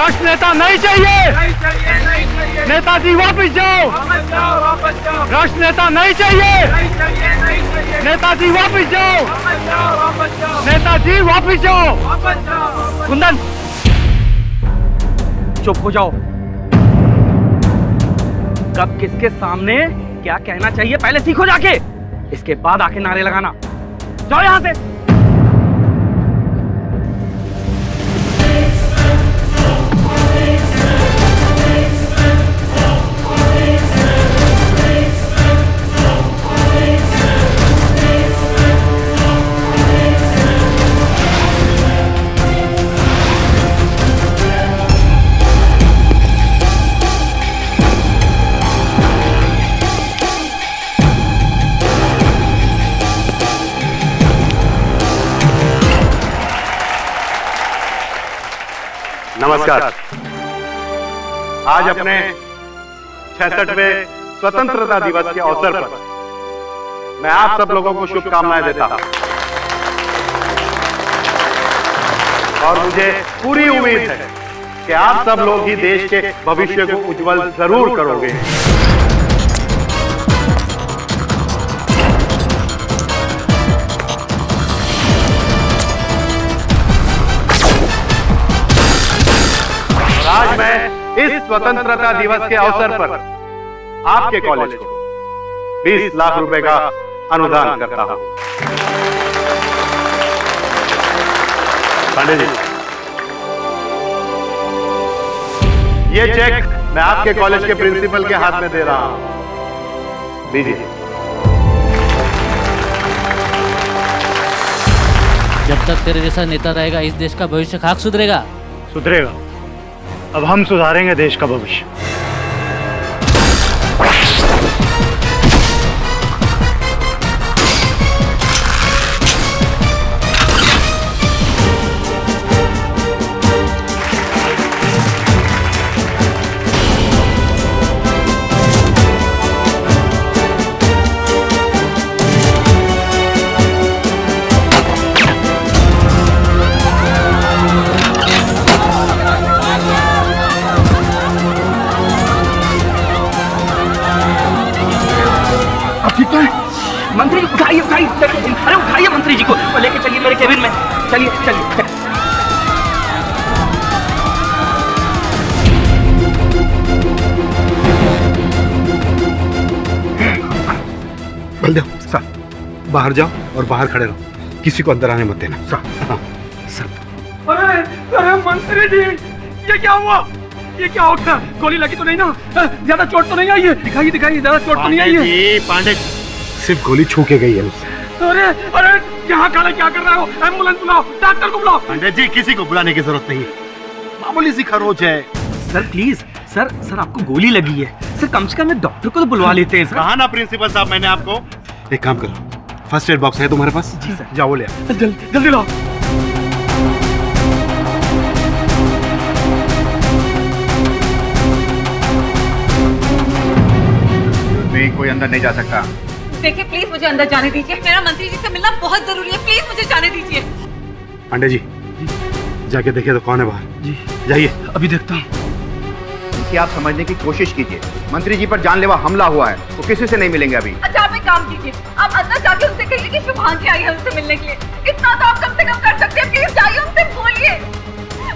राष्ट्र नेता नहीं चाहिए, नहीं चाहिए, नहीं चाहिए, नेताजी वापस जाओ, वापस जाओ, वापस जाओ, राष्ट्र नेता नहीं चाहिए, नहीं चाहिए, नहीं चाहिए, नेताजी वापस जाओ, वापस जाओ, वापस जाओ, नेताजी वापस जाओ। वापस जाओ। कुंदन चुप हो जाओ। कब किसके सामने क्या कहना चाहिए पहले सीखो जाके, इसके बाद आके नारे लगाना। जाओ यहां से। नमस्कार। आज अपने 66वें स्वतंत्रता दिवस के अवसर पर मैं आप सब लोगों को शुभकामनाएं देता हूं और मुझे पूरी उम्मीद है कि आप सब लोग ही देश के भविष्य को उज्जवल जरूर करोगे। आज मैं इस स्वतंत्रता दिवस के अवसर पर आपके कॉलेज को 20 लाख रुपए का अनुदान करता हूं। पांडे जी, ये चेक मैं आपके कॉलेज के प्रिंसिपल के हाथ में दे रहा हूं। लीजिए। जब तक तेरे जैसा नेता रहेगा इस देश का भविष्य खाक सुधरेगा। सुधरेगा। अब हम सुधारेंगे देश का भविष्य। मंत्री उठाइए, उठाइए, अरे उठाइए मंत्री जी को लेके चलिए मेरे केबिन में। चलिए चलिए। बलदेव सर, बाहर जाओ और बाहर खड़े रहो, किसी को अंदर आने मत देना। सर। हाँ सर। अरे अरे मंत्री जी, ये क्या हुआ? ये क्या हो गया? गोली लगी तो नहीं ना? ज्यादा चोट तो नहीं आई है? दिखाइए दिखाइए, ज्यादा चोट तो नहीं आई है? पांडे, सिर्फ गोली छू के गई है उससे। अरे अरे यहाँ खड़े क्या कर रहे हो? एम्बुलेंस बुलाओ, डॉक्टर को बुलाओ। पांडे जी, किसी को बुलाने की जरूरत नहीं, मामूली सी खरोच है। सर प्लीज, सर आपको गोली लगी है। सर कम से कम एक डॉक्टर को तो बुलवा लेते हैं। कहा ना प्रिंसिपल साहब मैंने आपको। एक काम करो, फर्स्ट एड बॉक्स है तुम्हारे पास? जी सर। जाओ ले आओ। जल्दी लाओ। कोई अंदर नहीं जा सकता। देखिए प्लीज मुझे अंदर जाने दीजिए, मेरा मंत्री जी से मिलना बहुत जरूरी है, प्लीज मुझे जाने दीजिए। पांडे जी, जाके देखिए तो कौन है बाहर। जी जाइए। अभी देखता हूँ। कि आप समझने की कोशिश कीजिए, मंत्री जी पर जानलेवा हमला हुआ है, वो किसी से नहीं मिलेंगे अभी। अच्छा आप एक काम कीजिए, आप अंदर जाके उनसे कहिए कि शुभांगी आई है उनसे मिलने के लिए। इतना तो आप कम से कम कर सकते हैं, प्लीज जाइए उनसे बोलिए।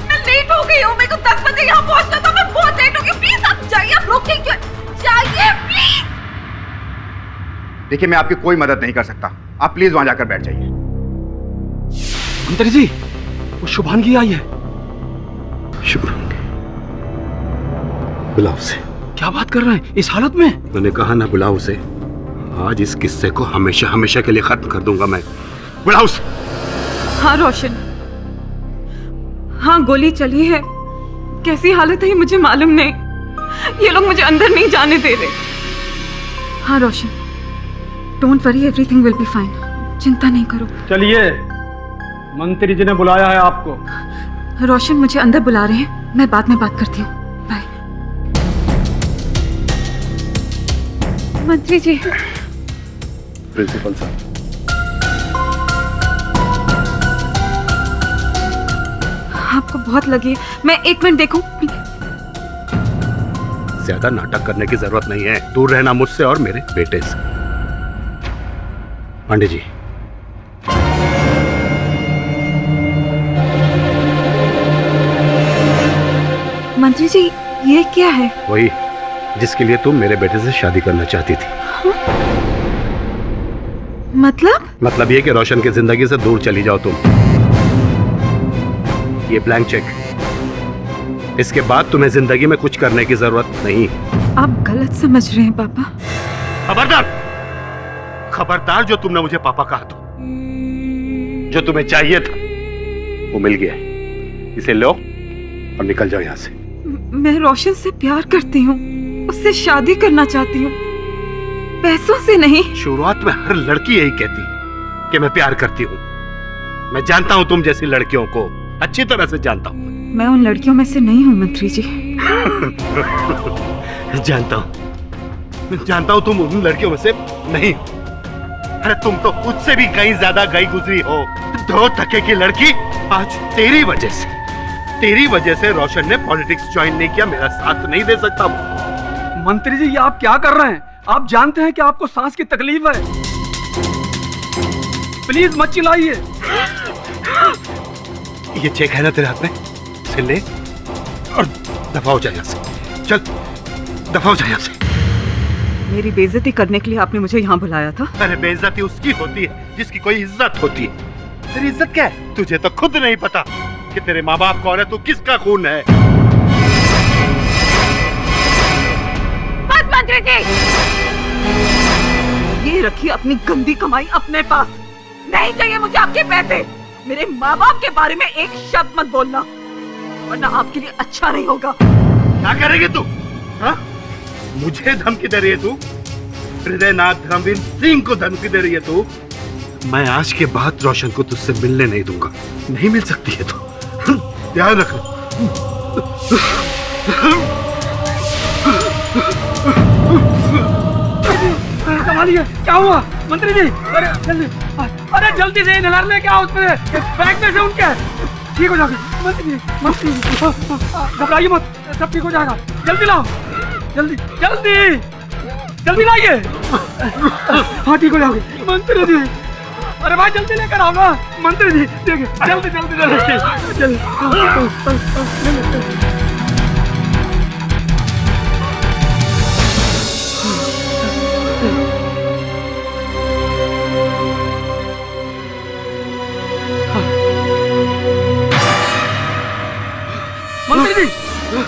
मैं लेट हो गई हूँ, मेरे को 10 बजे यहाँ पहुँचना था, मैं बहुत लेट हो गई। प्लीज आप जाइए, आप रोकिए क्यों? जाइए प्लीज। देखिए मैं आपकी कोई मदद नहीं कर सकता, आप प्लीज वहां जाकर बैठ जाइए। मंत्री जी, वो शुभांगी आई है। शुभांगी? बुलाओ उसे। क्या बात कर रहे हैं इस हालत में? मैंने कहा ना बुलाओ उसे। आज इस किस्से को हमेशा हमेशा के लिए खत्म कर दूंगा मैं। बुलाओ उसे। हाँ रोशन, हाँ गोली चली है, कैसी हालत है ये मुझे मालूम नहीं। ये लोग मुझे अंदर नहीं जाने दे रहे। हाँ Roshan, don't worry, everything will be fine, चिंता नहीं करो। चलिए, मंत्री जी ने बुलाया है आपको। रोशन मुझे अंदर बुला रहे हैं, मैं बाद में बात करती हूँ। बाय। मंत्री जी। प्रिंसिपल साहब, आप आपको बहुत लगी है। मैं 1 मिनट देखूं? ज्यादा नाटक करने की जरूरत नहीं है। दूर रहना मुझसे और मेरे बेटे से। पांडे जी, मंत्री जी, ये क्या है? वही जिसके लिए तुम मेरे बेटे से शादी करना चाहती थी। मतलब ये कि रोशन की जिंदगी से दूर चली जाओ तुम। ये ब्लैंक चेक, इसके बाद तुम्हें जिंदगी में कुछ करने की जरूरत नहीं। आप गलत समझ रहे हैं पापा। खबरदार, खबरदार, जो तुमने मुझे पापा कहा तो जो तुम्हें चाहिए था वो मिल गया। इसे लो और निकल जाओ यहां से। मैं रोशन से प्यार करती हूँ, उससे शादी करना चाहती हूँ, पैसों से नहीं। शुरुआत में हर लड़की यही कहती है कि मैं प्यार करती हूँ। मैं जानता हूँ तुम जैसी लड़कियों को, अच्छी तरह से जानता हूँ। मैं उन लड़कियों में से नहीं हूँ मंत्री जी। जानता हूँ तुम उन लड़कियों में से नहीं हो। अरे तुम तो उससे भी कहीं ज्यादा गई गुजरी हो। 2 टके की लड़की। आज तेरी वजह से रोशन ने पॉलिटिक्स ज्वाइन नहीं किया, मेरा साथ नहीं दे सकता। मंत्री जी, ये आप क्या कर रहे हैं? आप जानते हैं कि आपको सांस की तकलीफ है। प्लीज मत चिल्लाइए। ये चेक है ना तेरे हाथ में, इसे ले और दफा हो जाए यहाँ से। चल दफा हो जाए यहाँ से। मेरी बेइज्जती करने के लिए आपने मुझे यहाँ बुलाया था? अरे बेइज्जती उसकी होती है जिसकी कोई इज्जत होती है। तेरी इज्जत क्या है? तुझे तो खुद नहीं पता कि तेरे माँ बाप कौन है, तू किसका खून है। बस मंत्री जी, ये रखिए अपनी गंदी कमाई अपने पास। नहीं चाहिए मुझे आपके पैसे। मेरे माँ बाप के बारे में एक शब्द मत बोलना, वरना आपके लिए अच्छा नहीं होगा। क्या करेगी तू? हाँ? मुझे धमकी दे रही है तू? हृदयनाथ धर्मवीर सिंह को धमकी दे रही है तू? मैं आज के बाद रोशन को तुझसे मिलने नहीं दूंगा। नहीं मिल सकती है तो ध्यान रख। संभालिए, क्या हुआ मंत्री जी? अरे जल्दी से नहर ले, क्या उसमें बैग में से उनके ठीक हो जाएगा। मंत्री जी घबराइए मत, सब ठीक हो जाएगा। जल्दी लाओ, जल्दी लाइए। हाँ ठीक हो जाओगे मंत्री जी। अरे भाई जल्दी लेकर आओ ना मंत्री जी। देखिए जल्दी।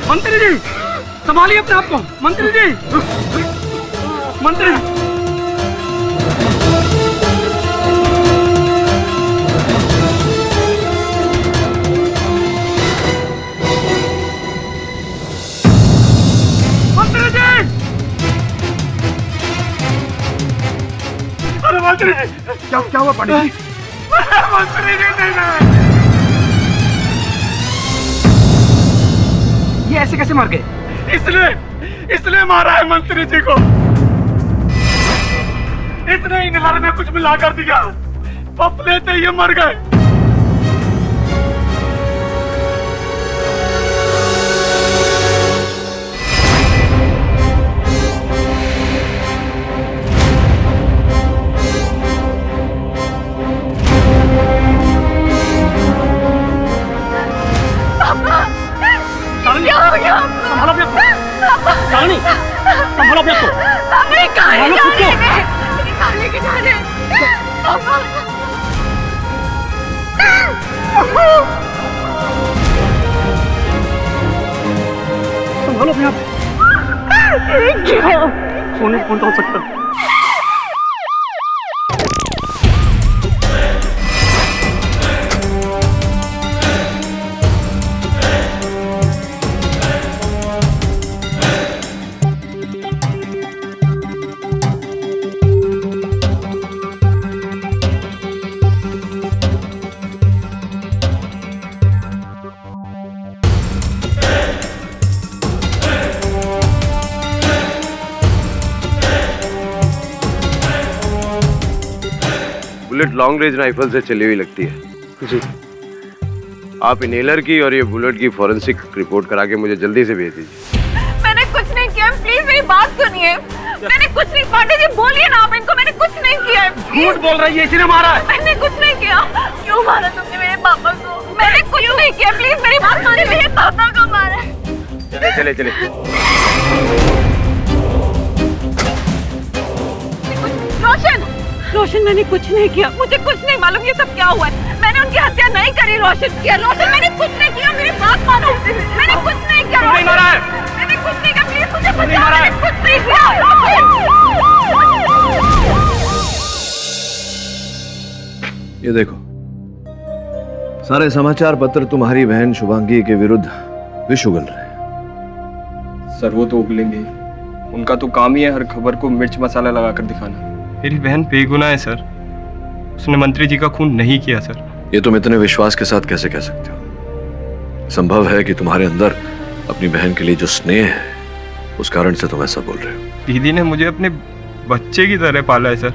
मंत्री जी संभालिए अपने आप को। मंत्री जी। अरे मंत्री जी, क्या हुआ पांडे जी? मंत्री जी नहीं। ये ऐसे कैसे मर गए? इसलिए मारा है मंत्री जी को। इसने ही नहर में कुछ मिला कर दिया, पप लेते ये मर गए। संभालो अपने को। संभालो अपने आप। सोने कौन हो सकता है? बुलेट लॉन्ग रेंज राइफल से चली हुई लगती है। जी। आप इनहेलर की और ये बुलेट की फॉरेंसिक रिपोर्ट करा के मुझे जल्दी से भेज दीजिए। मैंने कुछ नहीं किया, प्लीज मेरी बात सुनिए। मैंने कुछ नहीं, पांडे जी बोलिए ना आप इनको, मैंने कुछ नहीं किया है। झूठ बोल रही है, इसी ने मारा है। मैंने कुछ नहीं किया। क्यों मारा तुमने मेरे पापा को? मैंने कुछ नहीं किया, प्लीज मेरी बात मानिए। मेरे पापा को मारा। चले चले रोशन, रोशन मैंने कुछ नहीं किया, मुझे कुछ नहीं मालूम ये सब क्या हुआ है। मैंने उनकी हत्या नहीं करी रोशन। रोशन मैंने कुछ नहीं किया, मेरी बात मानो। मैंने कुछ नहीं किया। तुमने मारा है। मैंने कुछ नहीं किया, प्लीज मुझे तुमने बचाओ। मारा है। मैंने कुछ नहीं किया। ये देखो, सारे समाचार पत्र तुम्हारी बहन शुभांगी के विरुद्ध विष उगल रहे हैं। सर वो तो उगलेंगे, उनका तो काम ही है हर खबर को मिर्च मसाला लगाकर दिखाना। मेरी बहन बेगुनाह है सर, उसने मंत्री जी का खून नहीं किया सर। ये तुम इतने विश्वास के साथ कैसे कह सकते हो? संभव है कि तुम्हारे अंदर अपनी बहन के लिए जो स्नेह है उस कारण से तुम ऐसा बोल रहे हो। दीदी ने मुझे अपने बच्चे की तरह पाला है सर,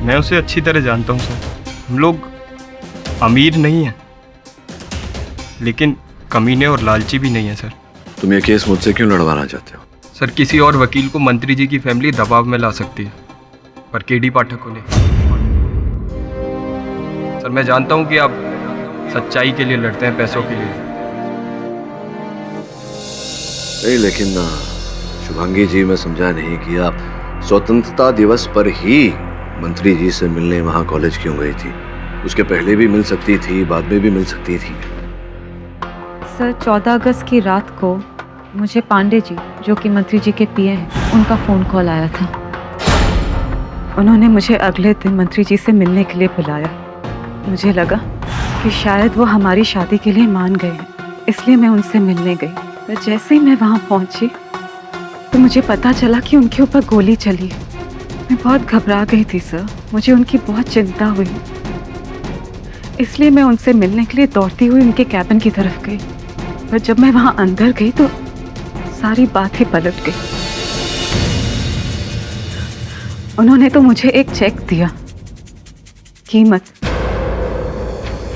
मैं उसे अच्छी तरह जानता हूँ सर। हम लोग अमीर नहीं हैं, लेकिन कमीने और लालची भी नहीं है सर। तुम ये केस मुझसे क्यों लड़वाना चाहते हो? सर किसी और वकील को मंत्री जी की फैमिली दबाव में ला सकती है, पर केडी पाठक को नहीं। सर मैं जानता हूं कि आप सच्चाई के लिए लड़ते हैं, पैसों के लिए नहीं, लेकिन शुभांगी जी, मैं समझा नहीं कि आप स्वतंत्रता दिवस पर ही मंत्री जी से मिलने वहां कॉलेज क्यों गई थी? उसके पहले भी मिल सकती थी, बाद में भी मिल सकती थी। सर 14 अगस्त की रात को मुझे पांडे जी, जो कि मंत्री जी के पीए हैं, उनका फ़ोन कॉल आया था। उन्होंने मुझे अगले दिन मंत्री जी से मिलने के लिए बुलाया। मुझे लगा कि शायद वो हमारी शादी के लिए मान गए हैं, इसलिए मैं उनसे मिलने गई। पर जैसे ही मैं वहाँ पहुँची तो मुझे पता चला कि उनके ऊपर गोली चली है। मैं बहुत घबरा गई थी सर, मुझे उनकी बहुत चिंता हुई, इसलिए मैं उनसे मिलने के लिए दौड़ती हुई उनके कैबिन की तरफ गई। पर जब मैं वहाँ अंदर गई तो सारी बात ही पलट गई। उन्होंने तो मुझे एक चेक दिया, कीमत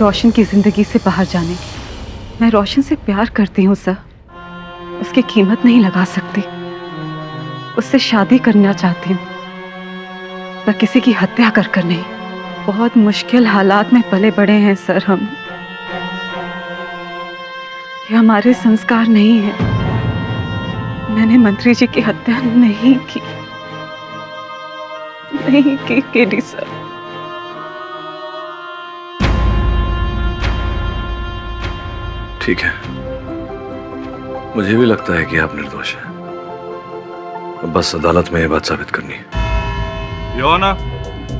रोशन की जिंदगी से बाहर जाने की। मैं रोशन से प्यार करती हूँ सर, उसकी कीमत नहीं लगा सकती। उससे शादी करना चाहती हूँ, पर किसी की हत्या कर नहीं। बहुत मुश्किल हालात में पले बड़े हैं सर हम। ये हमारे संस्कार नहीं है। मैंने मंत्री जी की हत्या नहीं की केडी सर। ठीक है, मुझे भी लगता है कि आप निर्दोष हैं। अब बस अदालत में ये बात साबित करनी है। योना,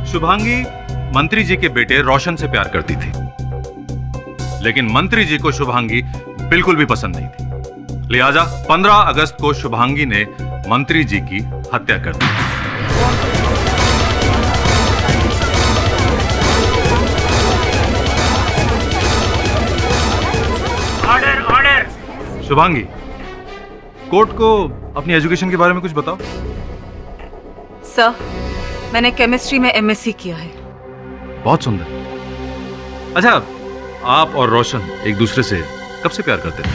शुभांगी मंत्री जी के बेटे रोशन से प्यार करती थी, लेकिन मंत्री जी को शुभांगी बिल्कुल भी पसंद नहीं थी। लिहाजा 15 अगस्त को शुभांगी ने मंत्री जी की हत्या कर दी। Order order. शुभांगी, कोर्ट को अपनी एजुकेशन के बारे में कुछ बताओ। सर, मैंने केमिस्ट्री में एमएससी किया है। बहुत सुंदर। अच्छा, आप और रोशन एक दूसरे से कब से प्यार करते थे?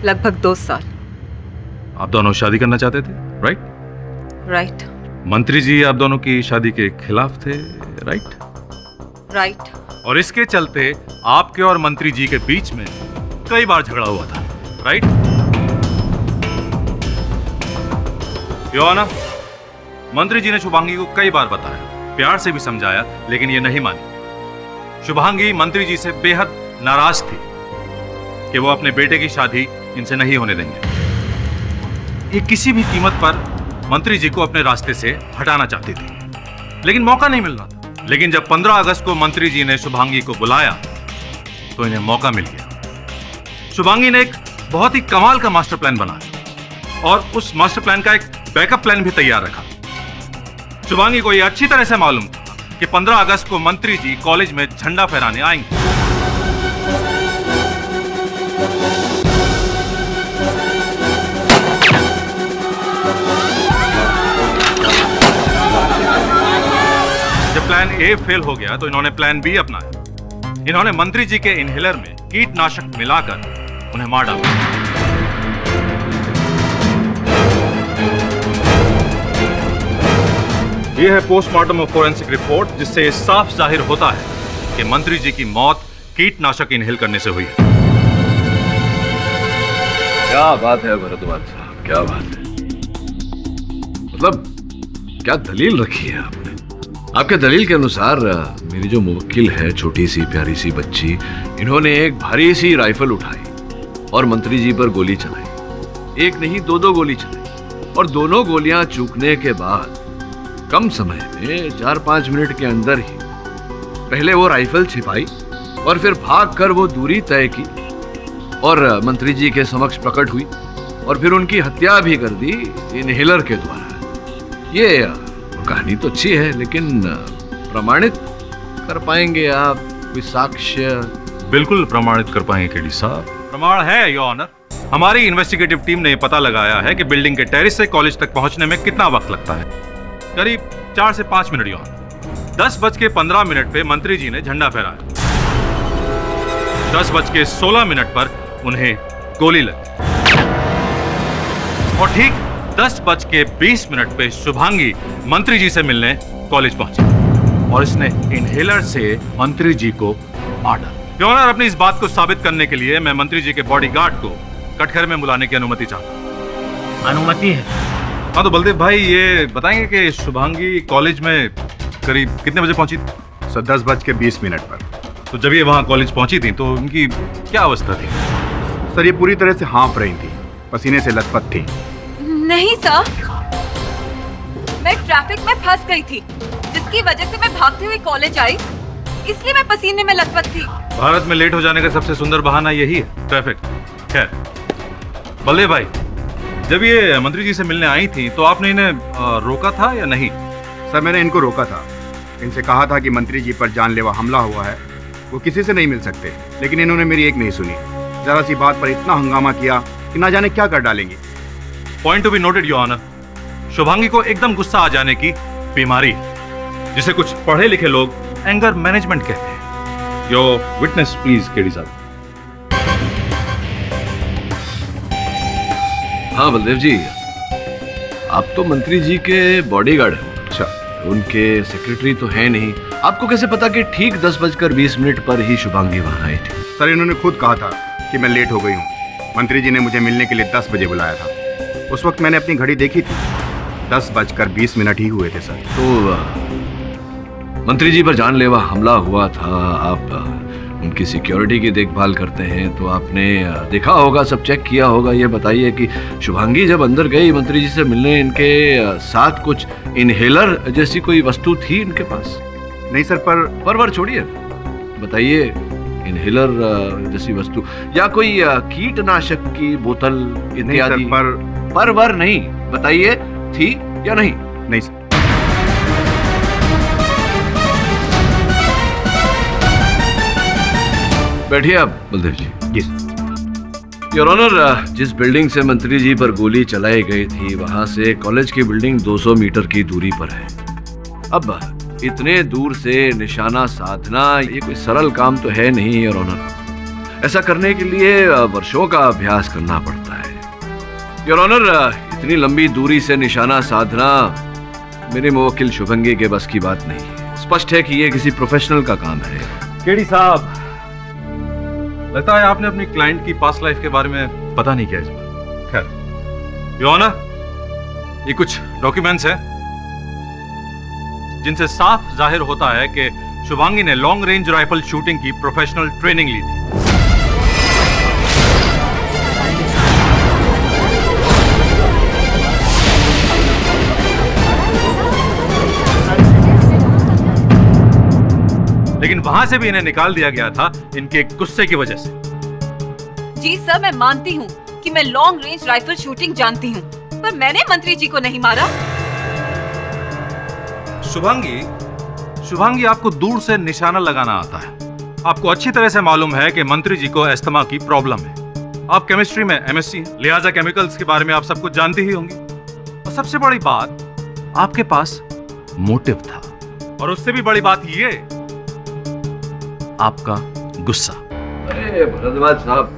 लगभग 2 साल। आप दोनों शादी करना चाहते थे, राइट? राइट। मंत्री जी आप दोनों की शादी के खिलाफ थे, राइट? राइट। और इसके चलते आपके और मंत्री जी के बीच में कई बार झगड़ा हुआ था, राइट? योना, मंत्री जी ने शुभांगी को कई बार बताया, प्यार से भी समझाया, लेकिन ये नहीं मानी। शुभांगी मंत्री जी से बेहद नाराज थी कि वो अपने बेटे की शादी इनसे नहीं होने देंगे। ये किसी भी कीमत पर मंत्री जी को अपने रास्ते से हटाना चाहती थी, लेकिन मौका नहीं मिल रहा था। लेकिन जब 15 अगस्त को मंत्री जी ने शुभांगी को बुलाया तो इन्हें मौका मिल गया। शुभांगी ने एक बहुत ही कमाल का मास्टर प्लान बनाया और उस मास्टर प्लान का एक बैकअप प्लान भी तैयार रखा। शुभांगी को यह अच्छी तरह से मालूम था कि 15 अगस्त को मंत्री जी कॉलेज में झंडा फहराने आएंगे। जब प्लान ए फेल हो गया तो इन्होंने प्लान बी अपनाया। इन्होंने मंत्री जी के इनहेलर में कीटनाशक मिलाकर उन्हें मार डाला। यह है पोस्टमार्टम और फोरेंसिक रिपोर्ट, जिससे ये साफ जाहिर होता है कि मंत्री जी की मौत कीटनाशक इनहेल करने से हुई है। क्या बात है भरद्वाज साहब, क्या बात है। मतलब क्या दलील रखी है आपने? आपके दलील के अनुसार मेरी जो मुवक्किल है, छोटी सी प्यारी सी बच्ची, इन्होंने एक भारी सी राइफल उठाई और मंत्री जी पर गोली चलाई। एक नहीं, दो गोली चलाई, और दोनों गोलियां चूकने के बाद कम समय में 4-5 मिनट के अंदर ही पहले वो राइफल छिपाई और फिर भागकर वो दूरी तय की और मंत्री जी के समक्ष प्रकट हुई और फिर उनकी हत्या भी कर दी इनहेलर के द्वारा। ये कहानी तो अच्छी है, लेकिन प्रमाणित कर पाएंगे आप? कोई साक्ष्य? बिल्कुल प्रमाणित कर पाएंगे केडी साहब। प्रमाण है योर ऑनर। हमारी इन्वेस्टिगेटिव टीम ने पता लगाया है कि बिल्डिंग के टेरेस से कॉलेज तक पहुंचने में कितना वक्त लगता है। करीब 4 से 5 मिनट योर ऑनर। 10:15 पे मंत्री जी ने झंडा फहराया। 10:16 पर उन्हें गोली लगी और ठीक 10:20 पे शुभांगी मंत्री जी से मिलने कॉलेज पहुंची और इसने इनहेलर से मंत्री जी को मार डाला। योर ऑनर, अपनी इस बात को साबित करने के लिए मैं मंत्री जी के बॉडीगार्ड को कटघरे में बुलाने की अनुमति चाहता हूं। अनुमति है? हाँ तो बलदेव भाई, ये बताएंगे कि शुभांगी कॉलेज में करीब कितने बजे पहुंची थी? सर 10:20 पर। तो जब ये वहां कॉलेज पहुंची थी तो उनकी क्या अवस्था थी? सर ये पूरी तरह से हाँफ रही थी, पसीने से लथपथ थी। नहीं सर, मैं ट्रैफिक में फंस गई थी, जिसकी वजह से मैं भागते हुए कॉलेज आई, इसलिए मैं पसीने में लथपथ थी। भारत में लेट हो जाने का सबसे सुंदर बहाना यही है, ट्रैफिक। खैर बलदेव भाई, जब ये मंत्री जी से मिलने आई थी तो आपने इन्हें रोका था या नहीं? सर मैंने इनको रोका था, इनसे कहा था कि मंत्री जी पर जानलेवा हमला हुआ है, वो किसी से नहीं मिल सकते, लेकिन इन्होंने मेरी एक नहीं सुनी। जरा सी बात पर इतना हंगामा किया कि ना जाने क्या कर डालेंगे। Point to be noted your honour, Shubhangi को एकदम गुस्सा आ जाने की बीमारी है, जिसे कुछ पढ़े लिखे लोग एंगर मैनेजमेंट कहते हैं। योर विटनेस प्लीज केडी साहब। हाँ बलदेव जी, आप तो मंत्री जी के बॉडीगार्ड हैं। अच्छा, उनके सेक्रेटरी तो है नहीं। आपको कैसे पता कि ठीक 10:20 पर ही शुभांगी वहां आई थी? सर इन्होंने खुद कहा था कि मैं लेट हो गई हूँ। मंत्री जी ने मुझे मिलने के लिए 10 बजे बुलाया था। उस वक्त मैंने अपनी घड़ी देखी थी, 10:20 ही हुए थे सर। तो मंत्री जी पर जानलेवा हमला हुआ था, आप उनकी सिक्योरिटी की देखभाल करते हैं, तो आपने देखा होगा, सब चेक किया होगा। ये बताइए कि शुभांगी जब अंदर गई मंत्री जी से मिलने, इनके साथ कुछ इनहेलर जैसी कोई वस्तु थी इनके पास? नहीं सर, पर छोड़िए, बताइए इनहेलर जैसी वस्तु या कोई कीटनाशक की बोतल इत्यादि? पर नहीं, बताइए थी या नहीं? नहीं सर। बैठिए आप बलदेव जी। जी योर ऑनर, जिस बिल्डिंग से मंत्री जी पर गोली चलाई गई थी, वहां से कॉलेज की बिल्डिंग 200 मीटर की दूरी पर है। अब इतने दूर से निशाना साधना ये कोई सरल काम तो है नहीं योर ऑनर। ऐसा करने के लिए वर्षों का अभ्यास करना पड़ता है। योर ऑनर, इतनी लंबी दूरी से निशाना साधना मेरे मुवक्किल शुभांगी के बस की बात नहीं है। स्पष्ट है कि ये किसी प्रोफेशनल का काम है। केडी साहब, लगता है आपने अपनी क्लाइंट की पास्ट लाइफ के बारे में पता नहीं किया इस बार। खैर योर ऑनर, ये कुछ डॉक्यूमेंट्स हैं जिनसे साफ जाहिर होता है कि शुभांगी ने लॉन्ग रेंज राइफल शूटिंग की प्रोफेशनल ट्रेनिंग ली थी। लेकिन वहां से भी इन्हें निकाल दिया गया था इनके गुस्से की वजह से। जी सर, मैं मानती हूँ कि मैं लॉन्ग रेंज राइफल शूटिंग जानती हूँ, पर मैंने मंत्री जी को नहीं मारा। शुभांगी आपको दूर से निशाना लगाना आता है। आपको अच्छी तरह से मालूम है कि मंत्री जी को अस्थमा की प्रॉब्लम है। आप केमिस्ट्री में एमएससी हैं, लिहाजा केमिकल्स के बारे में आप सब कुछ जानती ही होंगी। और सबसे बड़ी बात, आपके पास मोटिव था, और उससे भी बड़ी बात ये, आपका गुस्सा। अरे भरद्वाज साहब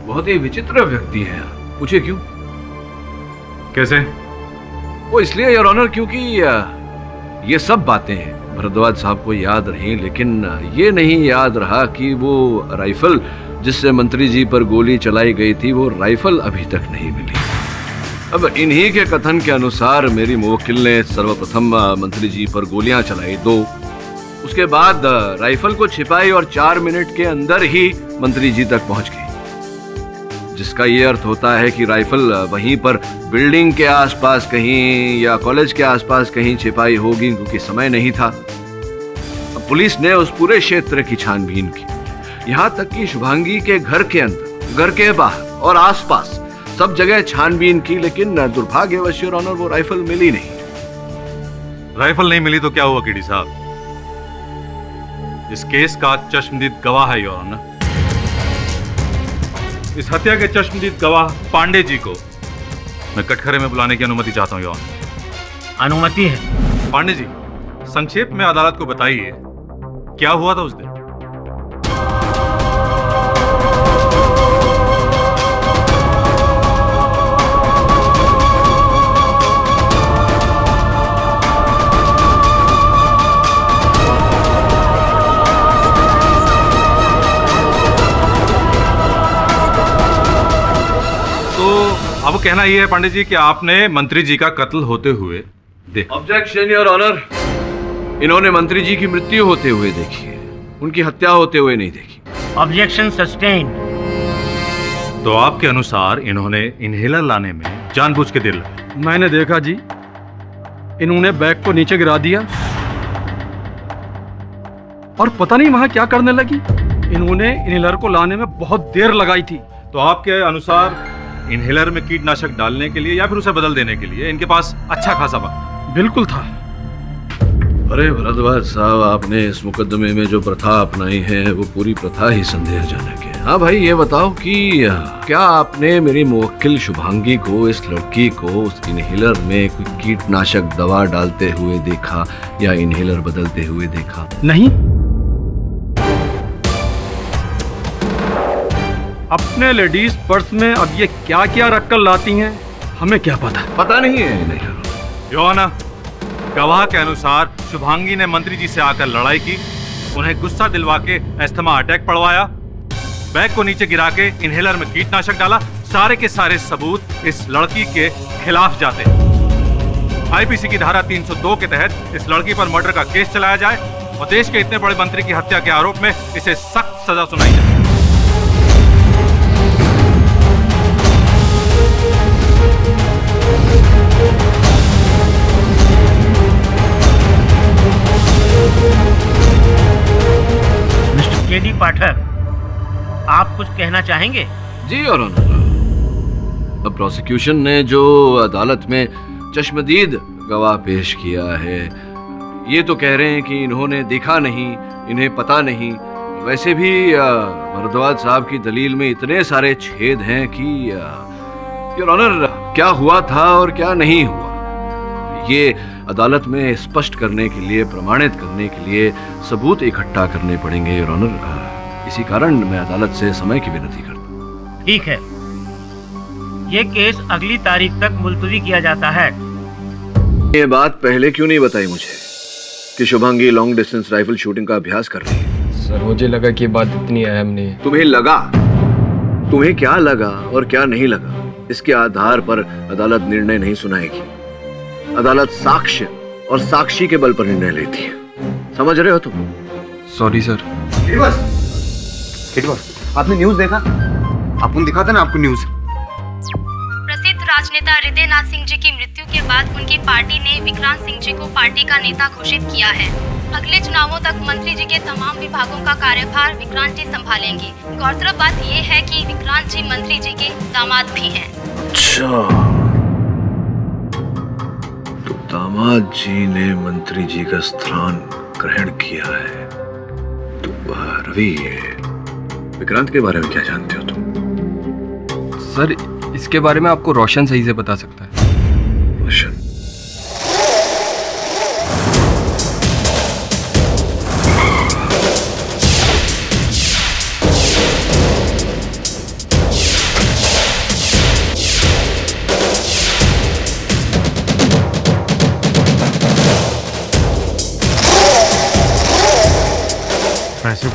बहुत ही विचित्र व्यक्ति हैं। पूछे क्यों? कैसे? वो इसलिए योर ऑनर क्योंकि ये सब बातें भरद्वाज साहब को याद रही, लेकिन ये नहीं याद रहा कि वो राइफल जिससे मंत्री जी पर गोली चलाई गई थी, वो राइफल अभी तक नहीं मिली। अब इन्हीं के कथन के अनुसार मेरी मुवक्किल ने सर्वप्रथम मंत्री जी पर गोलियां चलाई 2, उसके बाद राइफल को छिपाई और 4 मिनट के अंदर ही मंत्री जी तक पहुंच गई, जिसका ये अर्थ होता है कि राइफल वहीं पर बिल्डिंग के आसपास कहीं या कॉलेज के आसपास कहीं छिपाई होगी, क्योंकि समय नहीं था। अब पुलिस ने उस पूरे क्षेत्र की छानबीन की, यहाँ तक कि शुभांगी के घर के अंदर, घर के बाहर और आसपास सब जगह छानबीन की, लेकिन दुर्भाग्यवश योर ऑनर वो राइफल मिली नहीं। राइफल नहीं मिली तो क्या हुआ केडी साहब? इस केस का चश्मदीद गवाह है योर ऑनर। इस हत्या के चश्मदीद गवाह पांडे जी को मैं कटघरे में बुलाने की अनुमति चाहता हूं योर ऑनर। अनुमति है। पांडे जी, संक्षेप में अदालत को बताइए क्या हुआ था उस दिन। अब कहना यह है पांडे जी कि आपने मंत्री जी का कत्ल होते हुए देखा। ऑब्जेक्शन योर ऑनर, इन्होंने मंत्री जी की मृत्यु होते हुए देखी है, उनकी हत्या होते हुए नहीं देखी। Objection sustained. तो आपके अनुसार इन्होंने इनहेलर लाने में जानबूझ के देर लगाई? मैंने देखा जी, इन्होंने बैग को नीचे गिरा दिया और पता नहीं वहां क्या करने लगी। इन्होंने इनहेलर को लाने में बहुत देर लगाई थी। तो आपके अनुसार इनहेलर में कीटनाशक डालने के लिए या फिर उसे बदल देने के लिए इनके पास अच्छा खासा वक्त? बिल्कुल था। अरे भरद्वाज साहब, आपने इस मुकदमे में जो प्रथा अपनाई है वो पूरी प्रथा ही संदेहजनक है। हाँ भाई, ये बताओ कि क्या आपने मेरी मुवक्किल शुभांगी को, इस लड़की को, उस इनहेलर में कोई कीटनाशक दवा डालते हुए देखा या इनहेलर बदलते हुए देखा? नहीं। अपने लेडीज पर्स में अब ये क्या क्या रखकर लाती हैं, हमें क्या पता? पता नहीं है इन्हें। योर ऑनर, गवाह के अनुसार शुभांगी ने मंत्री जी से आकर लड़ाई की, उन्हें गुस्सा दिलवा के अस्थमा अटैक पड़वाया, बैग को नीचे गिरा के इनहेलर में कीटनाशक डाला। सारे के सारे सबूत इस लड़की के खिलाफ जाते हैं। आईपीसी की धारा 302 के तहत इस लड़की पर मर्डर का केस चलाया जाए और देश के इतने बड़े मंत्री की हत्या के आरोप में इसे सख्त सजा सुनाई जाए। मिस्टर केडी पाठक, आप कुछ कहना चाहेंगे? जी योर ऑनर, अब प्रोसिक्यूशन ने जो अदालत में चश्मदीद गवाह पेश किया है, ये तो कह रहे हैं कि इन्होंने देखा नहीं, इन्हें पता नहीं। वैसे भी भरद्वाज साहब की दलील में इतने सारे छेद हैं कि योर ऑनर, क्या हुआ था और क्या नहीं हुआ, ये अदालत में स्पष्ट करने के लिए, प्रमाणित करने के लिए सबूत इकट्ठा करने पड़ेंगे योर ऑनर। इसी कारण मैं अदालत से समय की विनती करता हूं। ठीक है, ये केस अगली तारीख तक मुलतवी किया जाता है। ये बात पहले क्यों नहीं बताई मुझे कि Shubhangi long distance rifle shooting का अभ्यास कर रही है? सर, मुझे लगा कि बात इतनी अहम नहीं है। तुम्हें लगा? तुम्हें क्या लगा और क्या नहीं लगा, इसके आधार पर अदालत निर्णय नहीं सुनाएगी। अदालत साक्ष्य और साक्षी के बल पर निर्णय लेती है। समझ रहे हो तुम? Sorry sir. आपने न्यूज़ देखा? आपको दिखा था ना आपको न्यूज़। प्रसिद्ध राजनेता हृदय नाथ सिंह जी की मृत्यु के बाद उनकी पार्टी ने विक्रांत सिंह जी को पार्टी का नेता घोषित किया है। अगले चुनावों तक मंत्री जी के तमाम विभागों का कार्यभार विक्रांत जी संभालेंगे। गौरतलब बात ये है कि विक्रांत जी मंत्री जी के दामाद भी हैं। अच्छा, तो दामाद जी ने मंत्री जी का स्थान ग्रहण किया है। तो रवि, विक्रांत के बारे में क्या जानते हो तुम? सर, इसके बारे में आपको रोशन सही से बता सकता है। रोशन?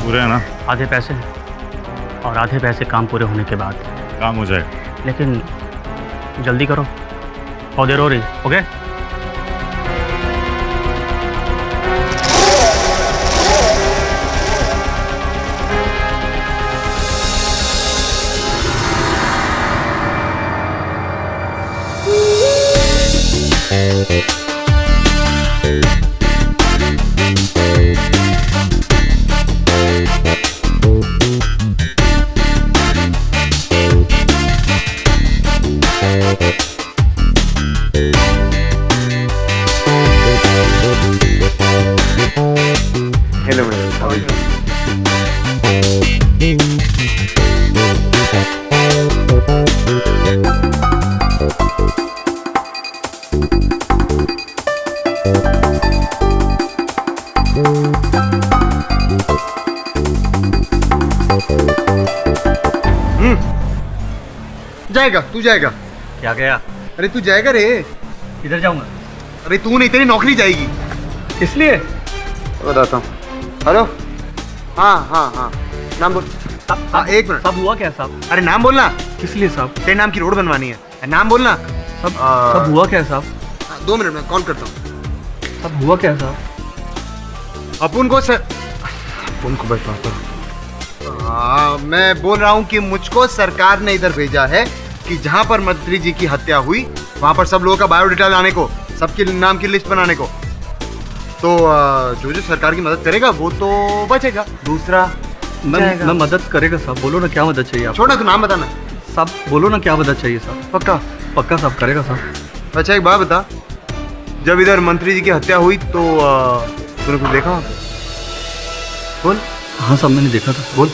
पूरे है ना? आधे पैसे और आधे पैसे काम पूरे होने के बाद। काम हो जाएगा, लेकिन जल्दी करो, बहुत देर हो रही। Okay? Hello madam, how are you? जाएगा, तू जाएगा। क्या गया? अरे तू जाएगा रे। किधर जाऊंगा? अरे तू नहीं, तेरी नौकरी जाएगी। इसलिए बताता हूँ। हेलो, हाँ हाँ हाँ, नाम बोल। हाँ, एक मिनट। सब हुआ क्या साहब? अरे नाम बोलना। किस लिए साहब? तेरे नाम की रोड बनवानी है, नाम बोलना। सब हुआ क्या साहब? 2 मिनट में कॉल करता हूँ। सब हुआ क्या साहब? अपुन को बैठवाता हूँ। मैं बोल रहा हूँ कि मुझको सरकार ने इधर भेजा है कि जहाँ पर मंत्री जी की हत्या हुई वहाँ पर सब लोगों का बायोडाटा लाने को, सबके नाम की लिस्ट बनाने को। तो जो जो सरकार की मदद करेगा वो तो बचेगा, दूसरा मैं मदद करेगा साहब। बोलो ना क्या मदद चाहिए आपको? छोड़ना, तू नाम बताना साहब। बोलो ना क्या मदद चाहिए साहब? पक्का? पक्का साहब, करेगा साहब। अच्छा एक बात बता, जब इधर मंत्री जी की हत्या हुई तो तूने कुछ देखा? बोल। हाँ साहब, मैंने देखा था। बोल।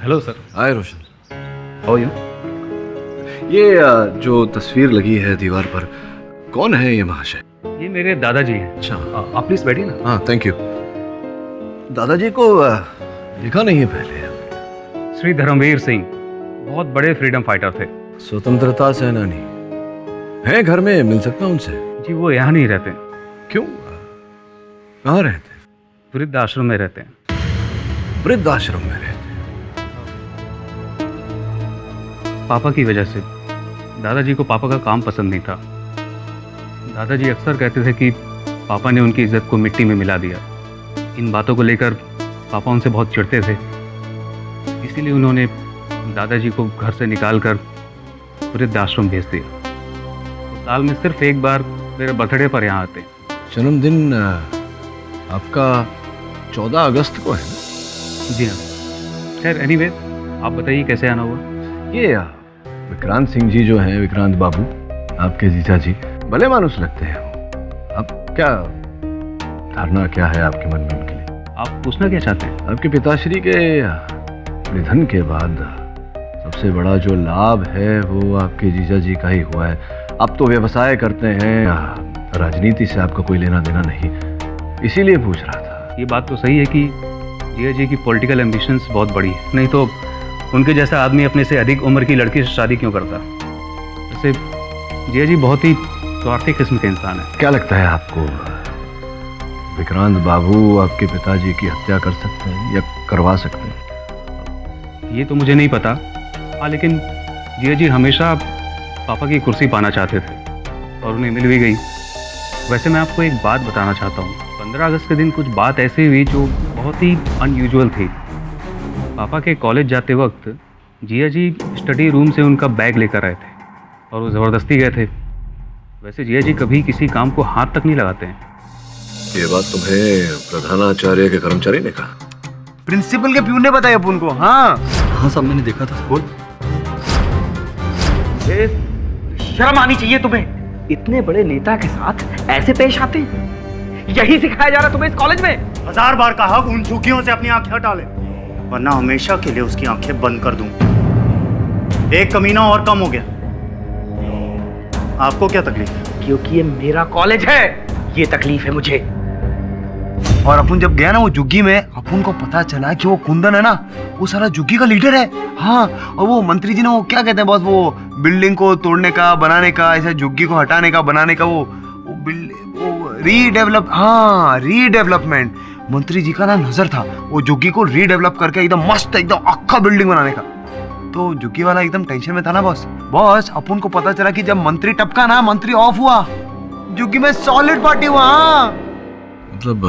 Hello sir. Hi Roshan. How are you? ये जो तस्वीर लगी है दीवार पर, कौन है ये महाशय? ये मेरे दादाजी हैं। अच्छा, आप प्लीज बैठिए ना। हाँ थैंक यू। दादाजी को देखा नहीं है पहले। श्री धर्मवीर सिंह बहुत बड़े फ्रीडम फाइटर थे। स्वतंत्रता सेनानी है, घर में मिल सकता हूँ उनसे? जी वो यहाँ नहीं रहते। क्यों? कहाँ रहते? वृद्ध आश्रम में रहते हैं। वृद्ध आश्रम में रहते? पापा की वजह से। दादाजी को पापा का काम पसंद नहीं था। दादाजी अक्सर कहते थे कि पापा ने उनकी इज्जत को मिट्टी में मिला दिया। इन बातों को लेकर पापा उनसे बहुत चिढ़ते थे। इसीलिए उन्होंने दादाजी को घर से निकालकर वृद्ध आश्रम भेज दिया। साल में सिर्फ एक बार मेरे बर्थडे पर यहाँ आते। जन्मदिन आपका 14 अगस्त को है? जी हाँ। खैर एनीवे, आप बताइए कैसे आना हुआ? ये विक्रांत सिंह जी जो हैं, विक्रांत बाबू, आपके जीजा जी, भले मानुस लगते हैं। अब क्या धारणा क्या है आपके मन में उनके लिए? आप पूछना क्या चाहते हैं? आपके पिताश्री के निधन के बाद सबसे बड़ा जो लाभ है वो आपके जीजा जी का ही हुआ है। आप तो व्यवसाय करते हैं, राजनीति से आपका कोई लेना देना नहीं, इसीलिए पूछ रहा था। ये बात तो सही है कि जीजा जी की पॉलिटिकल एम्बिशंस बहुत बड़ी है, नहीं तो उनके जैसा आदमी अपने से अधिक उम्र की लड़की से शादी क्यों करता? वैसे जीजा जी बहुत ही स्वार्थी किस्म के इंसान है। क्या लगता है आपको, विक्रांत बाबू आपके पिताजी की हत्या कर सकते हैं या करवा सकते हैं? ये तो मुझे नहीं पता। हाँ, लेकिन जीजा जी हमेशा पापा की कुर्सी पाना चाहते थे और उन्हें मिल भी गई। वैसे मैं आपको एक बात बताना चाहता हूँ। 15 अगस्त के दिन कुछ बात ऐसी हुई जो बहुत ही अनयूजुअल थी। पापा के कॉलेज जाते वक्त जिया जी स्टडी रूम से उनका बैग लेकर आए थे और वो ज़बरदस्ती गए थे। वैसे जिया जी कभी किसी काम को हाथ तक नहीं लगाते हैं। ये बात तुम्हें प्रधानाचार्य के कर्मचारी ने कहा? प्रिंसिपल के प्यून ने बताया अपन को। हाँ हाँ सब मैंने देखा था। बोल। शर्म आनी चाहिए तुम्हें। इतने बड़े नेता के साथ ऐसे पेश आते हैं? यही सिखाया जा रहा तुम्हें इस कॉलेज में? 1000 बार कहा उन झुग्गियों से अपनी आंखें हटा ले, वरना हमेशा के लिए उसकी आंखें बंद कर दूं। एक कमीना और कम हो गया। आपको क्या तकलीफ है? क्योंकि ये मेरा कॉलेज है, ये तकलीफ है मुझे। और अपन जब गया ना वो जुग्गी में, अपन को पता चला कि वो कुंदन है ना, वो सारा जुग्गी का लीडर है। हाँ, और वो मंत्री जी ने वो क्या कहते हैं बॉस, वो बिल्डिंग को तोड़ने का, बनाने का, ऐसा जुग्गी को हटाने का, बनाने का, वो रीडेवलपमेंट मंत्री जी का ना नजर था, वो जुग्गी को रीडेवलप करके एकदम मस्त, एकदम अक्का बिल्डिंग बनाने का। तो जुग्गी वाला एकदम टेंशन में था ना बॉस। अपन को पता चला कि जब मंत्री टपका ना, मंत्री ऑफ हुआ, जुग्गी में सॉलिड पार्टी हुआ। मतलब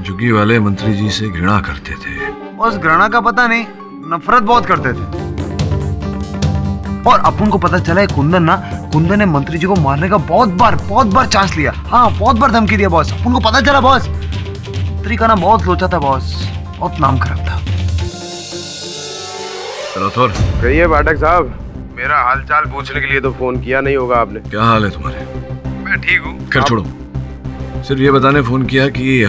जुग्गी वाले मंत्री जी से घृणा करते थे। बस घृणा का पता नहीं, नफरत बहुत करते थे। और अपन को पता चला कुंदन ने मंत्री जी को मारने का बहुत बार चांस लिया। हाँ, बहुत बार धमकी दिया बॉस। अपन को पता चला बॉस, मंत्री का ना बहुत लोचा था बॉस, बहुत नाम खराब था। राठौर, कहिए पाठक साहब, मेरा हालचाल पूछने के लिए तो फोन किया नहीं होगा आपने। क्या हाल है तुम्हारे? मैं ठीक हूँ। खैर छोड़ो, सिर्फ ये बताने फोन किया कि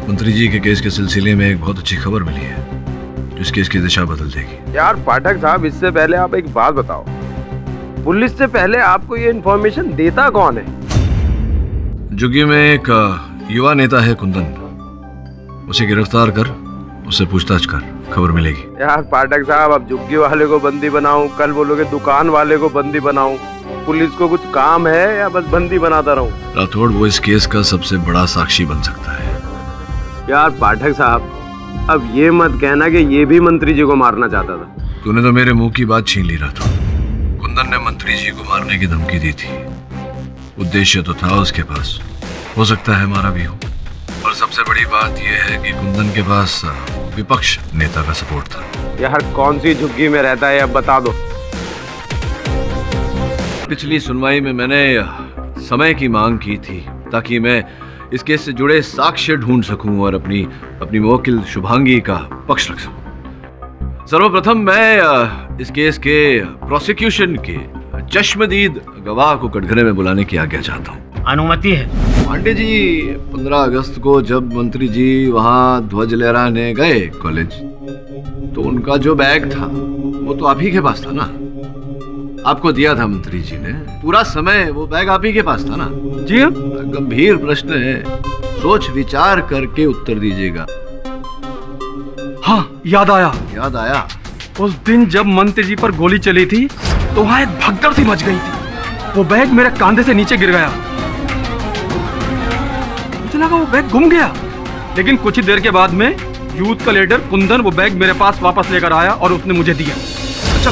मंत्री जी के केस के सिलसिले में एक बहुत अच्छी खबर मिली है जो इस केस की दिशा बदल देगी। यार पाठक साहब, इससे पहले आप एक बात बताओ, पुलिस से पहले आपको ये इन्फॉर्मेशन देता कौन है? जुग्गी में एक युवा नेता है कुंदन, उसे गिरफ्तार कर, उससे पूछताछ कर, खबर मिलेगी। यार पाठक साहब, अब जुग्गी वाले को बंदी बनाऊं, कल बोलोगे दुकान वाले को बंदी बनाऊं, पुलिस को कुछ काम है या बस बंदी बनाता रहूं? राठौड़, वो इस केस का सबसे बड़ा साक्षी बन सकता है। यार पाठक साहब, अब ये मत कहना कि ये भी मंत्री जी को मारना चाहता था। तूने तो मेरे मुंह की बात छीन ली राठौड़। कुंदन ने मंत्री जी को मारने की धमकी दी थी, उद्देश्य तो था उसके पास, हो सकता है मारा भी हो। और सबसे बड़ी बात यह है कि कुंदन के पास विपक्ष नेता का सपोर्ट था। यार कौन सी झुग्गी में रहता है, अब बता दो। पिछली सुनवाई में मैंने समय की मांग की थी ताकि मैं इस केस से जुड़े साक्ष्य ढूंढ सकूं और अपनी मुवक्किल शुभांगी का पक्ष रख सकूं। सर्वप्रथम मैं इस केस के प्रोसिक्यूशन के चश्मदीद गवाह को कटघरे में बुलाने की आज्ञा चाहता हूं। अनुमति है। पांडे जी, 15 अगस्त को जब मंत्री जी वहां ध्वज लहराने गए कॉलेज, तो उनका जो बैग था वो तो आप ही के पास था ना? आपको दिया था मंत्री जी ने, पूरा समय वो बैग आप ही के पास था ना? जी हाँ। गंभीर प्रश्न है, सोच विचार करके उत्तर दीजिएगा। हाँ, याद आया। उस दिन जब मंत्री जी पर गोली चली थी तो वहां एक भगदड़ सी मच गई थी। वो बैग मेरे कंधे से नीचे गिर गया, मुझे लगा वो बैग गुम गया, लेकिन कुछ ही देर के बाद में यूथ का लीडर कुंदन वो बैग मेरे पास वापस लेकर आया और उसने मुझे दिया। अच्छा,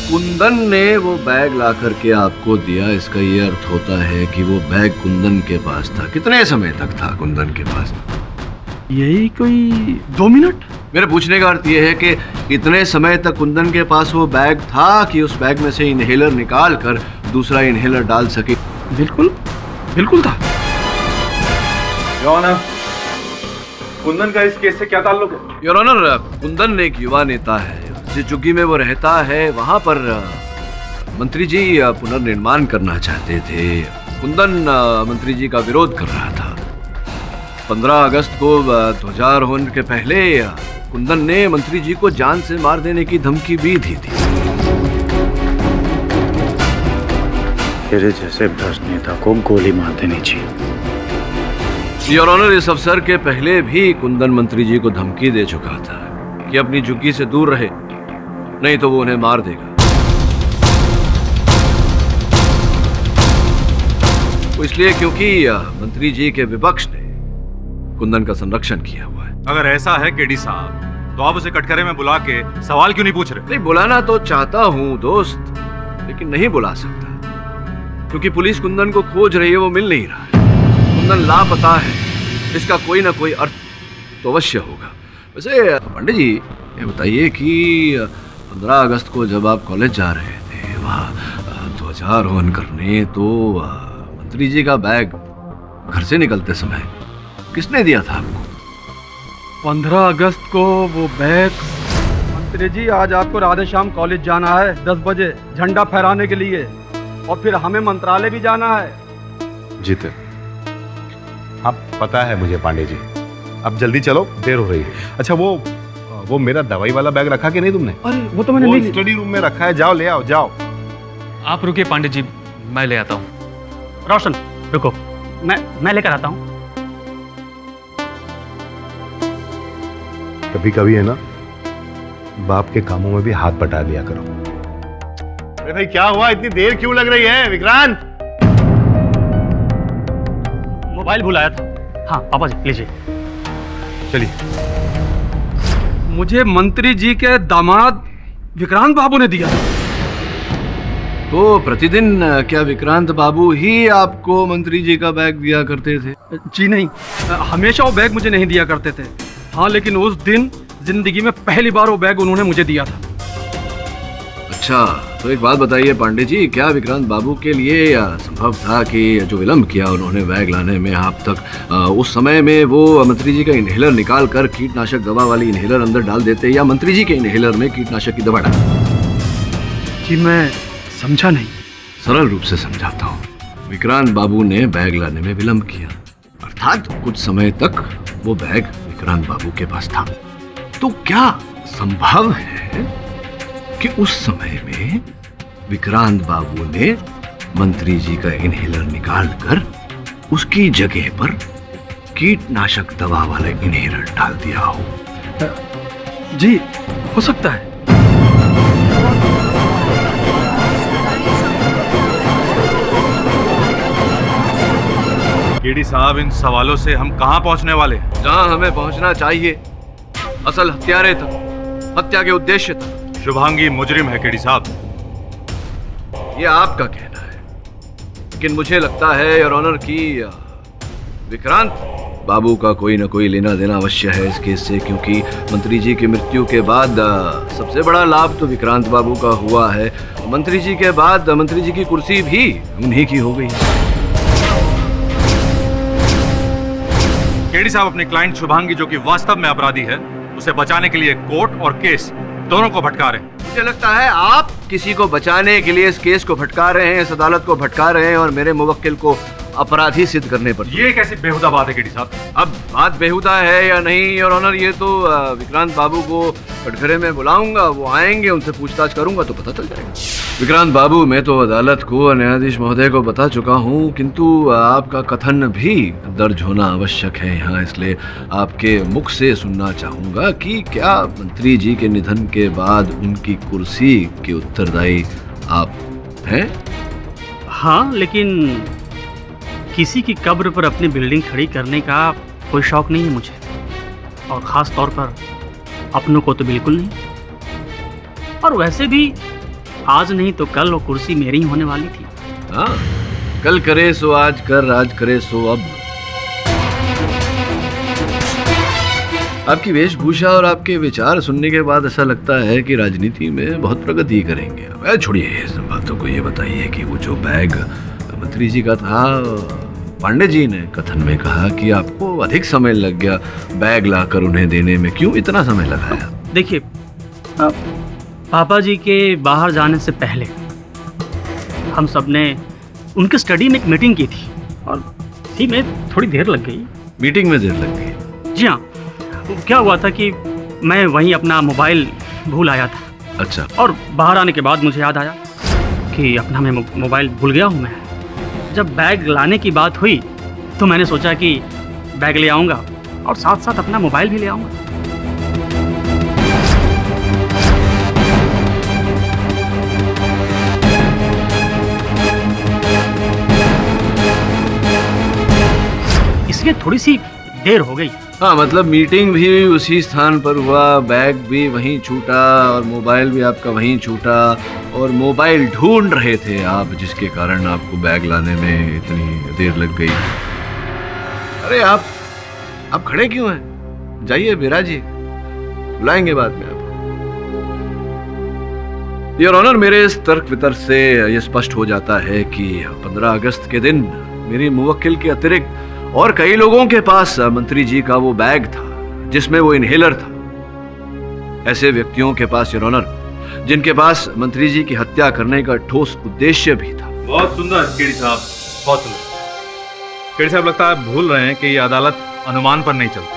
कुंदन ने वो बैग ला करके आपको दिया, इसका ये अर्थ होता है कि वो बैग कुंदन के पास था। कितने समय तक था कुंदन के पास? यही कोई 2 मिनट। मेरे पूछने का अर्थ ये है कि इतने समय तक कुंदन के पास वो बैग था कि उस बैग में से इनहेलर निकाल कर दूसरा इनहेलर डाल सके। बिल्कुल था। कुंदन का इस केस से क्या ताल्लुक है? योर ऑनर, कुंदन एक युवा नेता है, जिस झुग्गी में वो रहता है वहां पर मंत्री जी पुनर्निर्माण करना चाहते थे। कुंदन मंत्री जी का विरोध कर रहा था। 15 अगस्त को ध्वजारोहण के पहले कुंदन ने मंत्री जी को जान से मार देने की धमकी भी दी थी। तेरे जैसे भ्रष्ट नेता को गोली मार देनी चाहिए। योर ऑनर, इस अवसर के पहले भी कुंदन मंत्री जी को धमकी दे चुका था कि अपनी झुग्गी से दूर रहे, नहीं तो वो उन्हें मार देगा। वो इसलिए क्योंकि मंत्री जी के विपक्ष ने कुंदन का संरक्षण किया हुआ है। अगर ऐसा है केडी साहब, तो आप उसे कटघरे में बुला के सवाल क्यों नहीं पूछ रहे? नहीं, बुलाना तो चाहता हूं दोस्त, लेकिन नहीं बुला सकता क्योंकि पुलिस कुंदन को खोज रही है, वो मिल नहीं रहा है। कुंदन लापता है, इसका कोई ना कोई अर्थ तो अवश्य होगा। वैसे पांडे जी, ये बताइए कि 15 अगस्त को जब आप कॉलेज जा रहे थे वहाँ ध्वजारोहण करने, तो मंत्री जी का बैग घर से निकलते समय किसने दिया था आपको? 15 अगस्त को वो बैग, मंत्री जी आज आपको राधे श्याम कॉलेज जाना है 10 बजे झंडा फहराने के लिए, और फिर हमें मंत्रालय भी जाना है। जीते, अब पता है मुझे पांडे जी, अब जल्दी चलो, देर हो रही है। अच्छा, वो मेरा दवाई वाला बैग रखा कि नहीं तुमने? अरे वो तो मैंने नहीं, स्टडी रूम में रखा है, जाओ ले आओ, जाओ। आप रुकिए पांडे जी, मैं ले आता हूँ। रोशन रुको, मैं लेकर आता हूँ। कभी कभी है ना, बाप के कामों में भी हाथ बटा लिया करो। अरे भाई क्या हुआ, इतनी देर क्यों लग रही है विक्रांत? मोबाइल भुलाया था। हाँ पापा जी लीजिए। चलिए। मुझे मंत्री जी के दामाद विक्रांत बाबू ने दिया। तो प्रतिदिन क्या विक्रांत बाबू ही आपको मंत्री जी का बैग दिया करते थे? जी नहीं, हमेशा वो बैग मुझे नहीं दिया करते थे। हाँ लेकिन उस दिन जिंदगी में पहली बार वो बैग उन्होंने मुझे दिया था। अच्छा, तो एक बात बताइए पांडे जी, क्या विक्रांत बाबू के लिए संभव था कि जो विलम्ब किया उन्होंने बैग लाने में आप तक, उस समय में वो मंत्री जी का इनहेलर निकाल कर कीटनाशक दवा वाली इनहेलर अंदर डाल देते, या मंत्री जी के इनहेलर में कीटनाशक की दवा डाल? जी मैं समझा नहीं। सरल रूप से समझाता हूँ। विक्रांत बाबू ने बैग लाने में विलम्ब किया, अर्थात कुछ समय तक वो बैग विक्रांत बाबू के पास था। तो क्या संभव है कि उस समय में विक्रांत बाबू ने मंत्री जी का इनहेलर निकालकर उसकी जगह पर कीटनाशक दवा वाला इनहेलर डाल दिया हो? जी हो सकता है। केडी साहब, इन सवालों से हम कहां पहुंचने वाले हैं? जहां हमें पहुंचना चाहिए, असल हत्यारे तक, हत्या के उद्देश्य तक। शुभांगी मुजरिम है केडी साहब। ये आपका कहना है, लेकिन मुझे लगता है योर ऑनर की विक्रांत बाबू का कोई ना कोई लेना देना अवश्य है इस केस से, क्योंकि मंत्री जी की मृत्यु के बाद सबसे बड़ा लाभ तो विक्रांत बाबू का हुआ है। मंत्री जी के बाद मंत्री जी की कुर्सी भी उन्हीं की हो गई। केडी साहब अपने क्लाइंट शुभांगी, जो कि वास्तव में अपराधी है, उसे बचाने के लिए कोर्ट और केस दोनों को भटका रहे हैं। मुझे लगता है आप किसी को बचाने के लिए इस केस को भटका रहे हैं, इस अदालत को भटका रहे हैं और मेरे मुवक्किल को अपराधी सिद्ध करने पर। ये कैसी बेहुदा बात है केडी साहब? अब बात बेहुदा है या नहीं योर ऑनर, ये तो विक्रांत बाबू को कटघरे में बुलाऊंगा, वो आएंगे, उनसे पूछताछ करूंगा तो पता चल जाएगा। विक्रांत बाबू, मैं तो अदालत को, न्यायाधीश महोदय को बता चुका हूँ, किंतु आपका कथन भी दर्ज होना आवश्यक है यहाँ, इसलिए आपके मुख से सुनना चाहूंगा कि क्या मंत्री जी के निधन के बाद उनकी कुर्सी के उत्तरदायी आप हैं? हाँ, लेकिन किसी की कब्र पर अपनी बिल्डिंग खड़ी करने का कोई शौक नहीं है मुझे, और ख़ास तौर पर अपनों को तो बिल्कुल नहीं। और वैसे भी आज नहीं तो कल वो कुर्सी मेरी ही होने वाली थी। हाँ, कल करे सो आज कर, आज करे सो अब। आपकी वेशभूषा और आपके विचार सुनने के बाद ऐसा लगता है कि राजनीति में बहुत प्रगति करेंगे। वह छोड़िए इस बातों को, ये बताइए कि वो जो बैग मंत्री जी का था, पांडे जी ने कथन में कहा कि आपको अधिक समय लग गया बैग लाकर उन्हें देने में, क्यों इतना समय लगाया? देखिए, पापा जी के बाहर जाने से पहले हम सब ने उनके स्टडी में एक मीटिंग की थी, और इसी में थोड़ी देर लग गई। मीटिंग में देर लग गई? जी हाँ। क्या हुआ था कि मैं वहीं अपना मोबाइल भूल आया था। अच्छा। और बाहर आने के बाद मुझे याद आया कि अपना मैं मोबाइल भूल गया हूँ मैं। जब बैग लाने की बात हुई तो मैंने सोचा कि बैग ले आऊँगा और साथ साथ अपना मोबाइल भी ले आऊँगा। इसलिए थोड़ी सी देर हो गई। हाँ, मतलब मीटिंग भी उसी स्थान पर हुआ, बैग भी वहीं छूटा और मोबाइल भी आपका वहीं छूटा, और मोबाइल ढूंढ रहे थे आप, जिसके कारण आपको बैग लाने में इतनी देर लग गई। अरे आप खड़े क्यों हैं? जाइए बिराजिए, बुलाएंगे बाद में आपको। योर ऑनर, मेरे इस तर्क वितर्क से यह स्पष्ट हो जाता है कि 15 अगस्त के दिन मेरी मुवक्किल के अतिरिक्त और कई लोगों के पास मंत्री जी का वो बैग था जिसमें वो इनहेलर था। ऐसे व्यक्तियों के पास योर ऑनर, जिनके पास मंत्री जी की हत्या करने का ठोस उद्देश्य भी था। बहुत सुंदर केडी साहब, बहुत सुंदर। केडी साहब, लगता है भूल रहे हैं कि ये अदालत अनुमान पर नहीं चलती,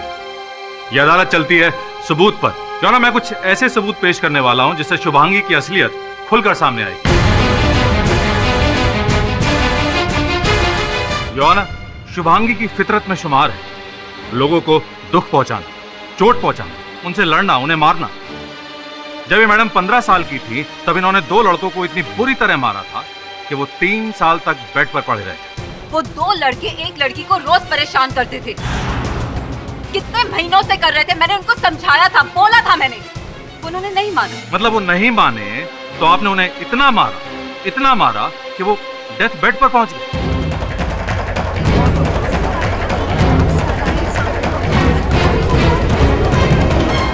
ये अदालत चलती है सबूत पर। योर ऑनर, मैं कुछ ऐसे सबूत पेश करने वाला हूं जिससे शुभांगी की असलियत खुलकर सामने आएगी। योर ऑनर, शुभांगी की फितरत में शुमार है लोगों को दुख पहुंचाना, चोट पहुंचाना, उनसे लड़ना, उन्हें मारना। जब ये मैडम 15 साल की थी तब इन्होंने 2 लड़कों को इतनी बुरी तरह मारा था कि वो 3 साल तक बेड पर पड़े रहे। वो 2 लड़के एक लड़की को रोज परेशान करते थे, कितने महीनों से कर रहे थे। मैंने उनको समझाया था, बोला था मैंने, उन्होंने नहीं माना। मतलब वो नहीं माने तो आपने उन्हें इतना मारा कि वो डेथ बेड पर पहुंच गए।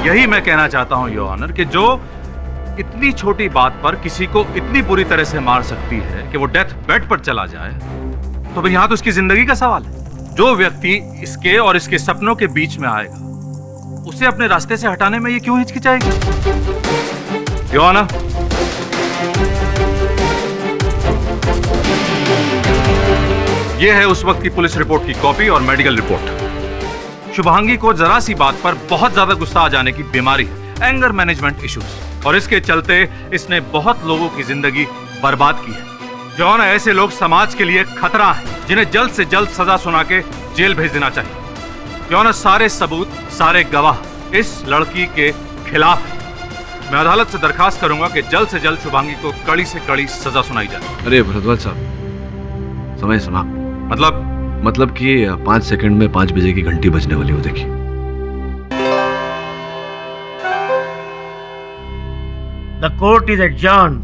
यही मैं कहना चाहता हूं योर ऑनर कि जो इतनी छोटी बात पर किसी को इतनी बुरी तरह से मार सकती है कि वो डेथ बेड पर चला जाए, तो फिर यहां तो उसकी जिंदगी का सवाल है। जो व्यक्ति इसके और इसके सपनों के बीच में आएगा उसे अपने रास्ते से हटाने में ये क्यों हिचकिचाएगी? योर ऑनर, ये है उस वक्त की पुलिस रिपोर्ट की कॉपी और मेडिकल रिपोर्ट। शुभांगी को जरा सी बात पर बहुत ज्यादा गुस्सा आ जाने की बीमारी है, एंगर मैनेजमेंट इश्यूज, और इसके चलते इसने बहुत लोगों की जिंदगी बर्बाद की है। जो ना ऐसे लोग समाज के लिए खतरा हैं, जिन्हें जल्द से जल्द सजा सुना के जेल भेज देना चाहिए। जो ना सारे सबूत, सारे गवाह इस लड़की के खिलाफ है। मैं अदालत से दरखास्त करूंगा कि जल्द से जल्द शुभांगी को कड़ी से कड़ी सजा सुनाई जाए। अरे भरद्वाज साहब, समय समाप्त। मतलब कि 5 सेकंड में 5 बजे की घंटी बजने वाली हो, देखिए। The court is adjourned.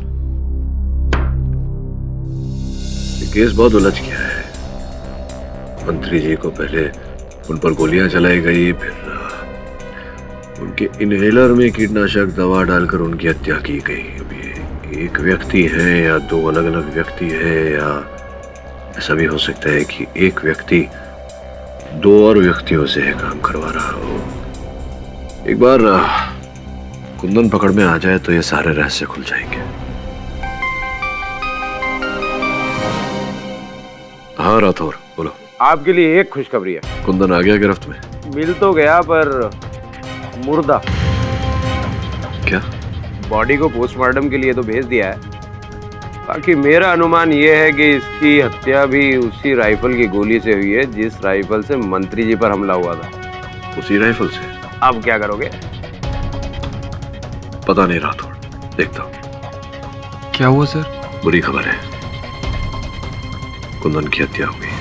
ये केस बहुत उलझ गया है। मंत्री जी को पहले उन पर गोलियां चलाई गई, फिर उनके इनहेलर में कीटनाशक दवा डालकर उनकी हत्या की गई। अब ये एक व्यक्ति है या 2 अलग अलग व्यक्ति है, या ऐसा भी हो सकता है कि एक व्यक्ति 2 और व्यक्तियों से काम करवा रहा हो। एक बार कुंदन पकड़ में आ जाए तो ये सारे रहस्य खुल जाएंगे। हाँ राठौर, बोलो। आपके लिए एक खुशखबरी है। कुंदन आ गया गिरफ्त में? मिल तो गया पर मुर्दा। क्या? बॉडी को पोस्टमार्टम के लिए तो भेज दिया है। बाकी मेरा अनुमान यह है कि इसकी हत्या भी उसी राइफल की गोली से हुई है जिस राइफल से मंत्री जी पर हमला हुआ था। उसी राइफल से? अब क्या करोगे? पता नहीं राठौर, देखता हूँ। क्या हुआ सर? बुरी खबर है, कुंदन की हत्या हुई।